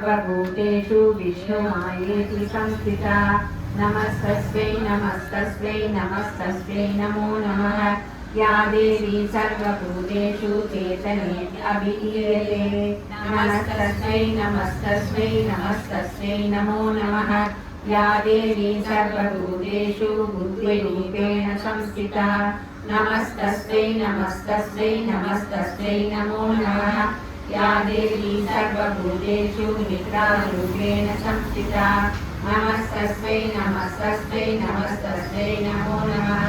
सर्वभूतेषु विष्णुमायेति संस्थिता नमस्तस्यै नमस्तस्यै नमस्तस्यै नमो नमः या देवी सर्वभूतेषु चेतनेति अभिधीयते नमस्तस्यै नमस्तस्यै नमस्तस्यै नमो नमः या देवी सर्वभूतेषु बुद्धिरूपेण संस्थिता नमस्तस्यै नमस्तस्यै नमस्तस्यै नमो नमः या देवी सर्वभूतेषु निद्रारूपेण संस्थिता नमस्तस्यै नमस्तस्यै नमस्तस्यै नमो नमः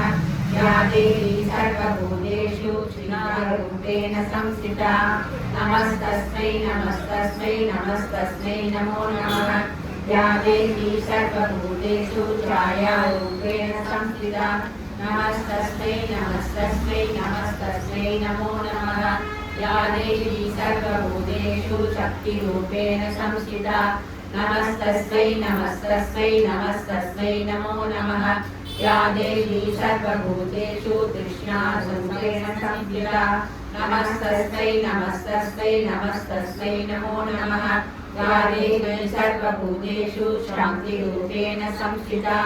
या देवी सर्वभूतेषु श्रीरूपेण संस्थिता नमस्तस्यै नमस्तस्यै नमस्तस्यै नमो नमः या देवी सर्वभूतेषु छायारूपेण संस्थिता नमस्तस्यै नमस्तस्यै नमस्तस्यै नमो नमः या देवी सर्वभूतेषु शक्तिरूपेण संस्थिता नमस्तस्यै नमस्तस्यै नमस्तस्यै नमो नमः या देवी सर्वभूतेषु तृष्णारूपेण संस्थिता नमस्तस्यै नमस्तस्यै नमस्तस्यै नमो नमः या देवी सर्वभूतेषु शान्तिरूपेण संस्थिता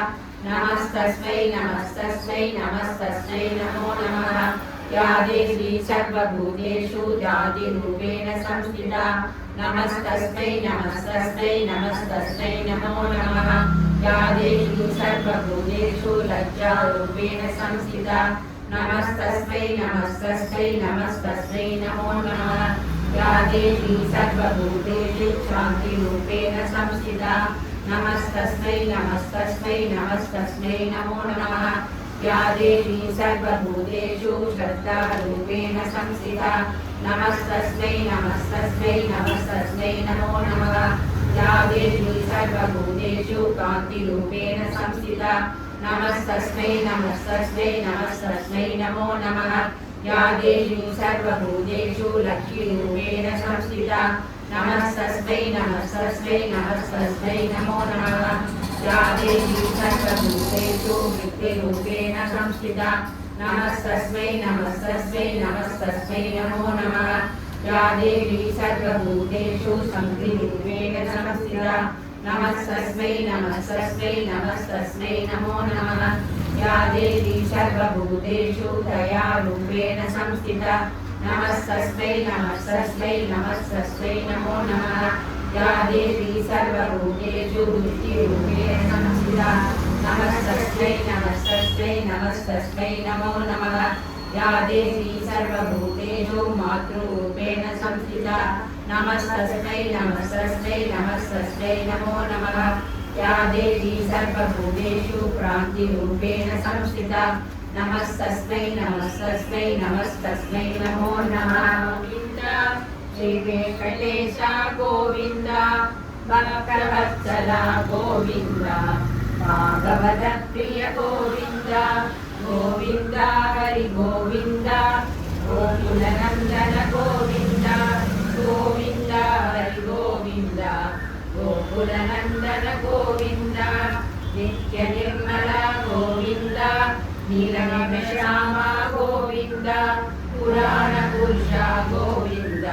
नमस्तस्यै नमस्तस्यै नमस्तस्यै नमो नमः या देवी सर्वभूतेषु जातिरूपेण संस्थिता नमस्तस्यै नमस्तस्यै नमस्तस्यै नमो नमः या देवी सर्वभूतेषु लज्जारूपेण संस्थिता नमस्तस्यै नमस्तस्यै नमस्तस्यै नमो नमः या देवी सर्वभूतेषु शान्तिरूपेण संस्थिता नमस्तस्यै नमस्तस्यै नमस्तस्यै नमो नमः या देवी सर्वभूतेषु श्रद्धारूपेण संस्थिता नमस्तस्यै नमस्तस्यै नमस्तस्यै नमो नमः या देवी सर्वभूतेषु कान्तिरूपेण संस्थिता नमस्तस्यै नमस्तस्यै नमस्तस्यै नमो नमः या देवी सर्वभूतेषु लक्ष्मीरूपेण संस्थिता नमस्तस्यै नमस्तस्यै नमस्तस्यै नमो नमः या देवी सर्वभूतेषु वृत्तिरूपेण संस्थिता नमस्तस्यै नमस्तस्यै नमस्तस्यै नमो नमः या देवी सर्वभूतेषु शक्तिरूपेण संस्थिता नमस्तस्यै नमस्तस्यै नमस्तस्यै नमो नमः या देवी सर्वभूतेषु दयारूपेण संस्थिता नमस्तस्यै नमस्तस्यै नमस्तस्यै नमो नमः या देवी सर्वभूतेषु बुद्धिरूपेण संस्थिता नमस्तस्यै नमस्तस्यै नमस्तस्यै नमो नमः या देवी सर्वभूतेषु मातृरूपेण संस्थिता नमस्तस्यै नमस्तस्यै नमस्तस्यै नमो नमः या देवी सर्वभूतेषु क्रान्तिरूपेण संस्थिता नमस्तस्यै नमस्तस्यै नमस्तस्यै नमो नमः श्री वेंकटेश गोविंद भक्तवत्सला गोविंद भागवत प्रिय गोविंद गोविंद हरि गोविंद गोकुलनंदन गोविंद गोविंद हरि गोविंद गोकुलनंदन गोविंद नित्य निर्मला गोविंद नीलम श्यामा गोविंद पुराण पुरुष गोविंद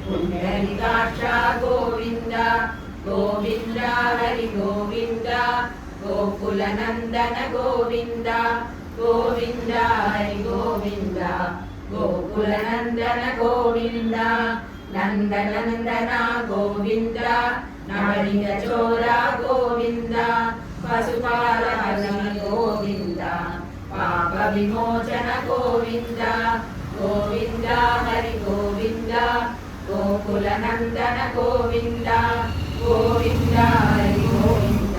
पुण्डरीकाक्ष गोविंद गोविंद हरि गोविंद गोकुलनंदन गोविंद गोविंद हरि गोविंद गोकुलनंदन गोविंद नंदनंदन गोविंद नवनीत चोरा गोविंद पशुपालहरि गोविंद पाप विमोचन गोविंद गोविंद हरि गोविंद गोकुलनंदन गोविंद गोविंद हरि गोविंद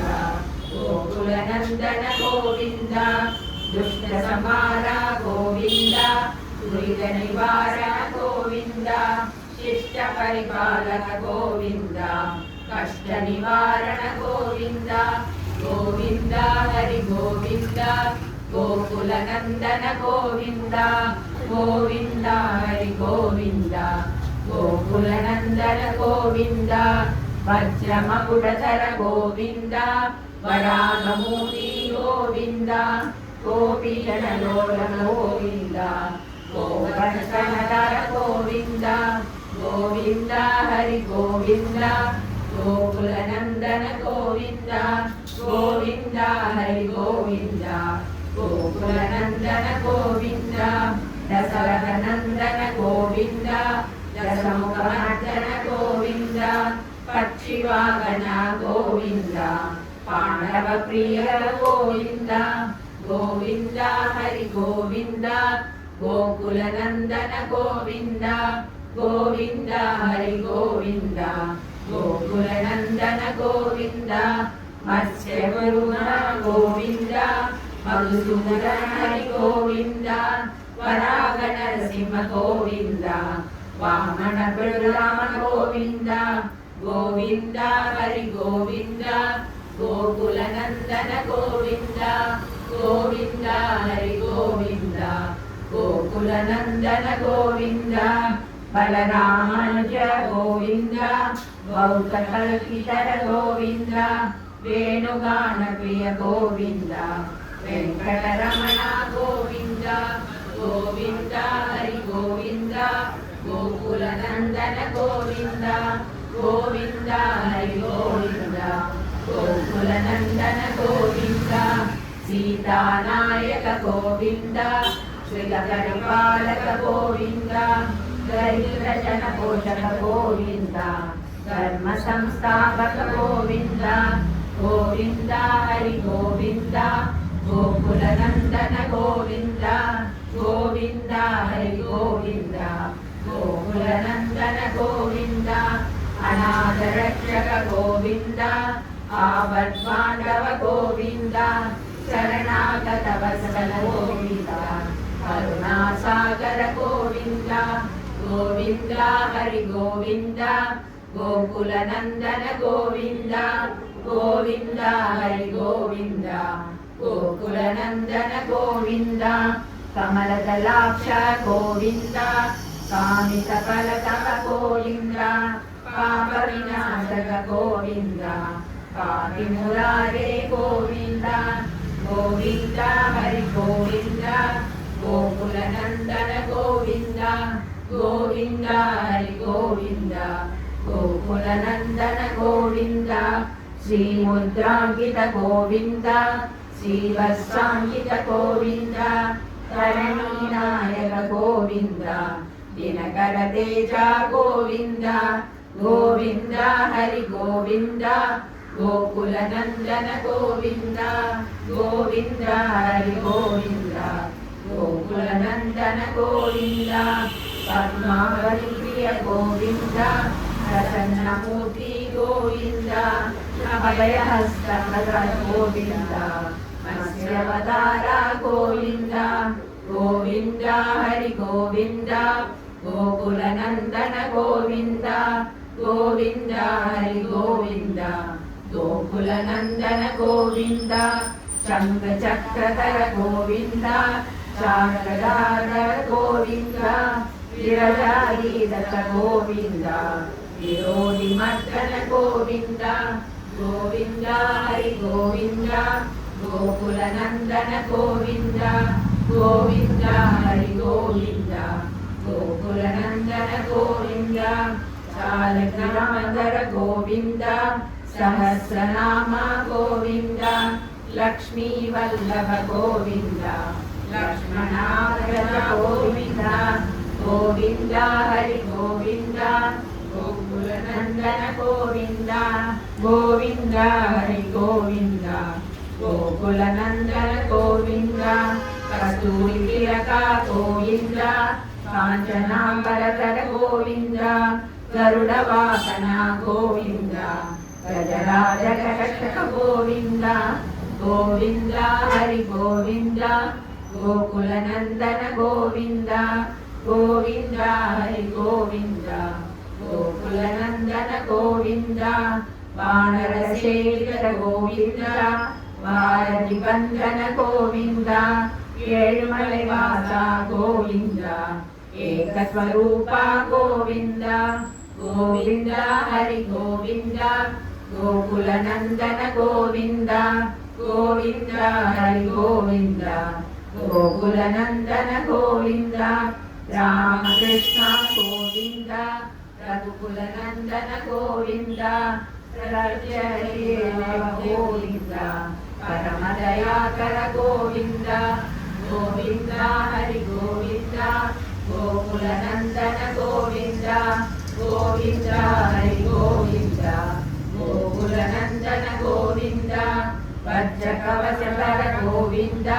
गोकुलनंदन गोविंद दुष्ट संहार गोविंद दुरित निवारण गोविंद शिष्ट परिपालन गोविंद कष्ट निवारण गोविंद गोविंद हरि गोविंद गोकुलनंदन गोविंद गोविंद हरि गोविंद गोकुलनंदन गोविंद वज्रमकुटधर गोविंद वराहमूर्ति गोविंद गोपीजनलोलन गोविंद गोवर्धनधर गोविंद गोविंद हरि गोविंद गोकुलनन्दन गोविन्द गोविन्द हरि गोविन्द गोकुलनन्दन गोविन्द दशरथनन्दन गोविन्द दशमुखमर्दन गोविन्द पक्षिवाहन गोविन्द पाण्डवप्रिय गोविन्द गोविन्द हरि गोविन्द गोकुलनन्दन गोविन्द गोविन्द हरि गोविन्द गोकुलनन्दन गोविन्द मत्स्यवरुण गोविन्द मधुसूदन हरि गोविन्द वराहनरसिंह गोविन्द वामन बलराम गोविन्द गोविन्द हरि गोविन्द गोकुलनन्दन गोविन्द गोविन्द हरि गोविन्द गोकुलनन्दन गोविन्द बलरामानुज गोविन्द भौतकल्पितर गोविन्द वेणुगानप्रिय गोविन्द वेङ्कटरमण गोविन्द गोविन्द हरि गोविन्द गोकुलनन्दन गोविन्द गोविन्द हरि गोविन्द गोकुलनन्दन गोविन्द सीतानायक गोविन्द श्रीलकरिपालक गोविन्द दरिद्रजन पोषक गोविन्द धर्म संस्थापक गोविन्द गोविन्द हरि गोविन्द गोकुलनन्दन गोविन्द गोविन्द हरि गोविन्द गोकुलनन्दन गोविन्द अनाथरक्षक गोविन्द आवद्बान्धव गोविन्द शरणागत वत्सल गोविन्द करुणासागर गोविन्द गोविन्द हरि गोविन्द गोकुलनन्दन गोविन्द गोविन्द हरि गोविन्द गोकुलनन्दन गोविन्द कमलदलाक्ष गोविन्द कामितफलतः गोविन्द पापविनाशक गोविन्द पापिमुरारे गोविन्द गोविन्द हरि गोविन्द गोकुलनन्दन गोविन्द गोविन्द हरि गोविन्द गोकुलनन्दन गोविन्द श्रीमुद्राङ्कित गोविन्द श्रीवत्साङ्कित गोविन्द धरणीनायक गोविन्द दिनकर तेज गोविन्द गोविन्द हरि गोविन्द गोकुलनन्दन गोविन्द गोविन्द हरि गोविन्द गोकुलनन्दन गोविन्द पद्मावती प्रिय गोविन्द प्रसन्नमूर्ति गोविन्द अभयहस्त गोविन्द मत्स्यावतार गोविन्द गोविन्द हरि गोविन्द गोकुलनन्दन गोविन्द गोविन्द हरि गोविन्द गोकुलनन्दन गोविन्द शङ्खचक्रधर गोविन्द शारदाधर गोविन्द विरजाधीदत्त गोविन्द विरोधिमर्दन गोविन्द गोविन्द हरि गोविन्द गोकुलनन्दन गोविन्द गोविन्द हरि गोविन्द गोकुलनन्दन गोविन्द शालग्रामधर गोविन्द सहस्रनाम गोविन्द लक्ष्मीवल्लभ गोविन्द लक्ष्मणाग्रज गोविन्द गोविन्द हरि गोविन्द गोकुलनन्दन गोविन्द गोविन्द हरि गोविन्द गोकुलनन्दन गोविन्द कस्तूरितिलक गोविन्द काञ्चनाम्बरधर गोविन्द गरुडवाहन गोविन्द गजराजकटक गोविन्द गोविन्द हरि गोविन्द गोकुलनन्दन गोविन्द गोविन्द हरि गोविन्द गोकुलनन्दन गोविन्द वानरसेवित गोविन्द वारधिबन्धन गोविन्द येळुमलैवास गोविन्द एकस्वरूप गोविन्द गोविन्द हरि गोविन्द गोकुलनन्दन गोविन्द गोविन्द हरि गोविन्द गोकुलनन्दन गोविन्द रामकृष्ण गोविन्द रघुकुलनन्दन गोविन्द गोविंद परमदयाकर गोविंद गोविंद हरि गोविंद गोकुलनंदन गोविंद गोविंद हरि गोविंद गोकुलनंदन गोविंद वज्रकवचकर गोविंद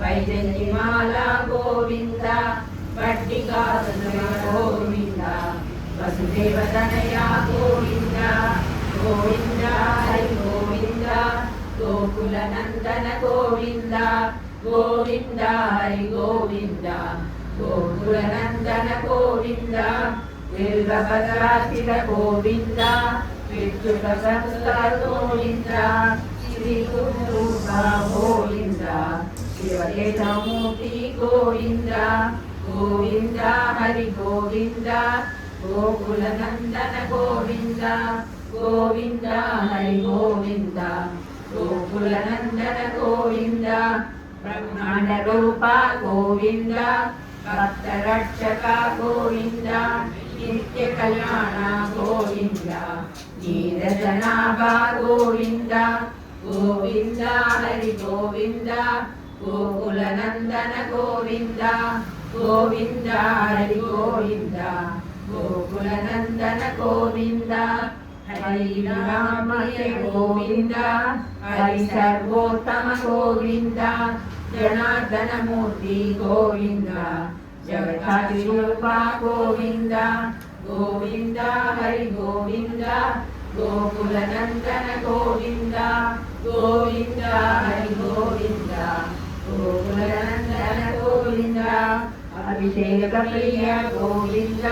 वैजयमाला गोविंद पट्टिकासुर गोविंद वसुदेवतनया गोविंद गोविंद हरि गोविंद गोकुलनंदन गोविंद गोविंद हरि गोविंद गोकुलनंदन गोविंद बिल्वपत्रार्चित गोविंद विद्युतसंस्कार गोविंद श्रीगुरुरूपा गोविंद शिवकेशमूर्ति गोविंद गोविंद हरि गोविंद गोकुलनंदन गोविंद गोविंद हरि गोविंद गोकुलनंदन गोविंद ब्रह्मांड रूपा गोविंद भक्तरक्षक गोविंद नित्य कल्याण गोविंद नीरजनाभा गोविंद गोविंद हरि गोविंद गोकुलनंदन गोविंद गोविंद हरि गोविंद गोकुलनंदन गोविंद हरि राम गोविंद हरि सर्वोत्तम गोविंद जनार्दन मूर्ति गोविंद जगद्रूपा गोविंद गोविंद हरि गोविंद गोकुलनंदन गोविंद गोविंद हरि गोविंद गोकुलनंदन गोविंद अभिषेक प्रिय गोविंद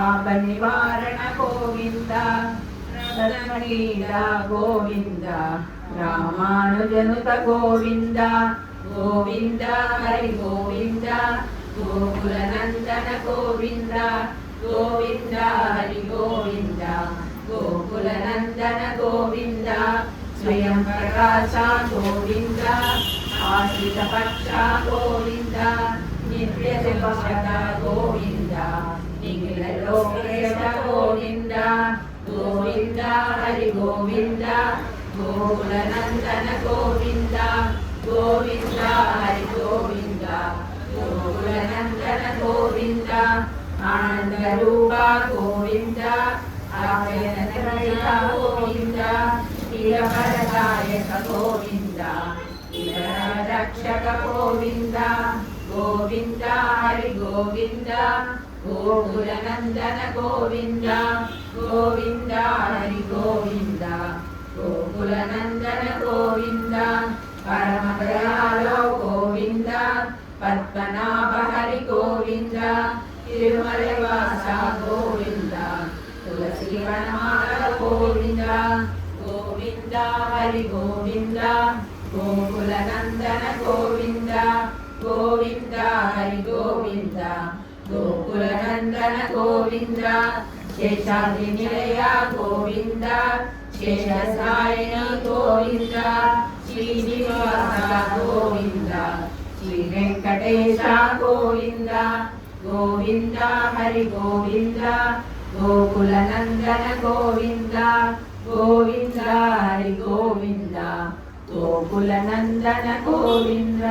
आपद निवारण गोविंद रत्नलीला गोविंद रामानुजनुत गोविंद गोविंद हरि गोविंद गोकुलनंदन गोविंद गोविंद हरि गोविंद गोकुलनंदन गोविंद स्वयं प्रकाशा गोविंद आश्रित पक्षा गोविंद नित्य सेवकता गोविंद निखिल लोकेश गोविंद गोविंद हरि गोविंद गोकुलनंदन गोविंद गोविंद हरि गोविंद गोकुलनंदन गोविंद आनंद रूपा गोविंद आनंदमय गोविंद इरवरदायक गोविंद रक्षक गोविंद गोविंद हरि गोविंद गोकुलनंदन गोविंद गोविंद हरि गोविंद गोकुलनंदन गोविंद परम दयालो गोविंद पद्मनाभ हरि गोविंद तिरुमलवासा गोविंद तुलसी वनमाला गोविंद गोविंद हरि गोविंद गोकुलनंदन गोविंद गोविंद हरि गोविंद गोकुलनंदन गोविंद शेषाद्रि निलया गोविंद शेषसायिनी गोविंद श्रीनिवास गोविंद श्री वेंकटेश गोविंद गोविंद हरि गोविंद गोकुलनंदन गोविंद गोविंद हरि गोविंद गोकुलनंदन गोविंद।